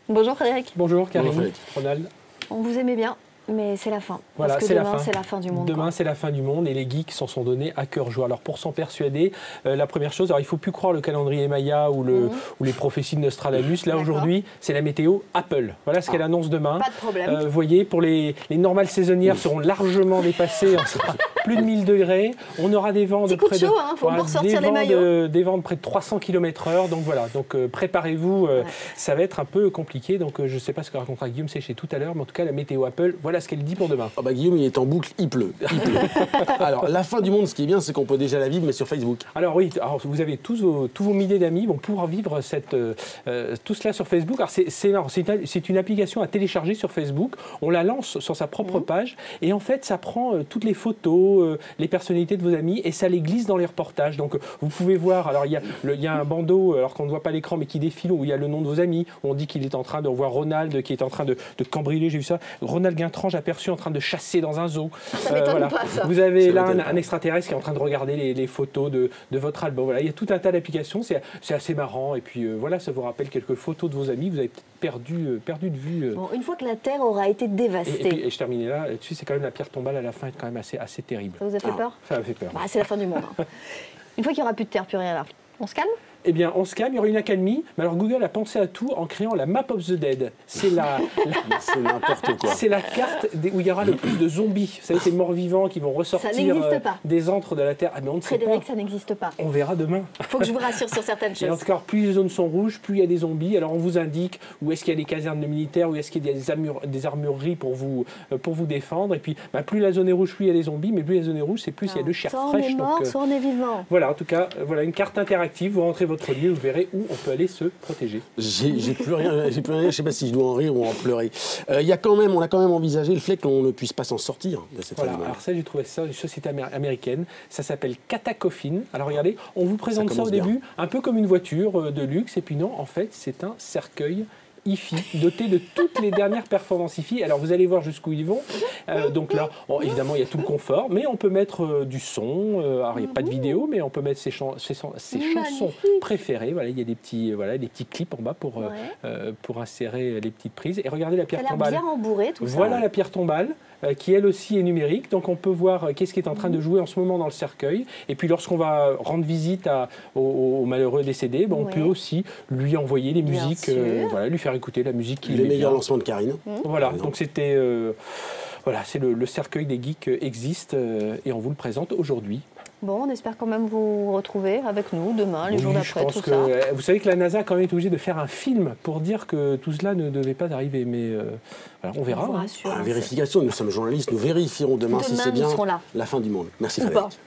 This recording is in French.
Bonjour Frédéric. Bonjour Karine, Ronald. On vous aimait bien, mais c'est la fin. Voilà, parce que demain, c'est la fin du monde. Demain, c'est la fin du monde et les geeks s'en sont donnés à cœur joie. Alors, pour s'en persuader, la première chose, alors il ne faut plus croire le calendrier Maya ou les prophéties de Nostradamus. Là, aujourd'hui, c'est la météo Apple. Voilà ce qu'elle annonce demain. Pas de problème. Vous voyez, pour les normales saisonnières seront largement dépassées. On sera plus de 1000 degrés. On aura des vents de près de... chaud, hein, faut ressortir les maillots. Des vents de près de 300 km/h. Donc voilà, préparez-vous. Ça va être un peu compliqué. Donc je ne sais pas ce que racontera Guillaume Séché tout à l'heure, mais en tout cas, la météo Apple, voilà ce qu'elle dit pour demain. Oh bah Guillaume, il est en boucle, il pleut. Alors, la fin du monde, ce qui est bien, c'est qu'on peut déjà la vivre, mais sur Facebook. Alors oui, vous avez tous vos milliers d'amis vont pouvoir vivre tout cela sur Facebook. Alors c'est une application à télécharger sur Facebook. On la lance sur sa propre page et en fait, ça prend toutes les photos, les personnalités de vos amis et ça les glisse dans les reportages. Donc vous pouvez voir, alors il y a un bandeau, alors qu'on ne voit pas l'écran, mais qui défile, où il y a le nom de vos amis. On dit qu'il est en train de revoir Ronald, qui est en train de cambrioler, j'ai vu ça. Ronald Guintrange aperçu en train de chasser dans un zoo. Ça m'étonne pas, ça. Vous avez là un extraterrestre qui est en train de regarder les photos de votre album. Voilà, il y a tout un tas d'applications, c'est assez marrant. Et puis voilà, ça vous rappelle quelques photos de vos amis. Vous avez perdu de vue. Bon, une fois que la Terre aura été dévastée. Et je terminais là-dessus, c'est quand même la pierre tombale à la fin, est quand même assez terrible. Ça vous a fait peur? Ça m'a fait peur. Bah, c'est la fin du monde. Hein. Une fois qu'il n'y aura plus de Terre, plus rien là, on se calme? Eh bien, on se calme, il y aura une accalmie. Mais alors, Google a pensé à tout en créant la Map of the Dead. C'est c'est n'importe quoi. C'est la carte où il y aura le plus de zombies. Vous savez, ces morts-vivants qui vont ressortir des antres de la Terre. Ah, mais on ne sait Frédéric, pas. ça n'existe pas. On verra demain. Il faut que je vous rassure sur certaines choses. Et en tout cas, plus les zones sont rouges, plus il y a des zombies. Alors, on vous indique où est-ce qu'il y a des casernes de militaires, où est-ce qu'il y a des armureries pour vous défendre. Et puis, plus la zone est rouge, plus il y a des zombies. Mais plus la zone est rouge, c'est plus il y a de chair fraîche. Soit on est mort, soit on est vivant. Voilà, en tout cas, voilà une carte interactive. Vous rentrez votre lieu, vous verrez où on peut aller se protéger. J'ai plus rien, je ne sais pas si je dois en rire ou en pleurer. On a quand même envisagé le fait qu'on ne puisse pas s'en sortir de cette voilà, alors ça, j'ai trouvé ça, une société américaine, ça s'appelle Catacoffin. Alors regardez, on vous présente ça au début, un peu comme une voiture de luxe, et puis non, en fait, c'est un cercueil hi-fi, doté de toutes les dernières performances hi-fi. Alors vous allez voir jusqu'où ils vont. Donc là, évidemment, il y a tout le confort, mais on peut mettre du son. Alors il n'y a pas de vidéo, mais on peut mettre ses chansons préférées. Voilà, il y a des petits clips en bas pour insérer les petites prises. Et regardez la pierre tombale. Elle a bien rembourré tout ça. Voilà la pierre tombale. Qui elle aussi est numérique, donc on peut voir qu'est-ce qui est en train de jouer en ce moment dans le cercueil. Et puis lorsqu'on va rendre visite au malheureux décédé, on peut aussi lui envoyer les musiques, lui faire écouter la musique qu'il aime. Les meilleurs lancements de Karine. Voilà, donc c'était c'est le cercueil des geeks existe et on vous le présente aujourd'hui. Bon, on espère quand même vous retrouver avec nous demain, les jours d'après, tout ça. Vous savez que la NASA a quand même été obligée de faire un film pour dire que tout cela ne devait pas arriver, mais on verra. La vérification, nous sommes journalistes, nous vérifierons demain si c'est bien la fin du monde. Merci Frédéric.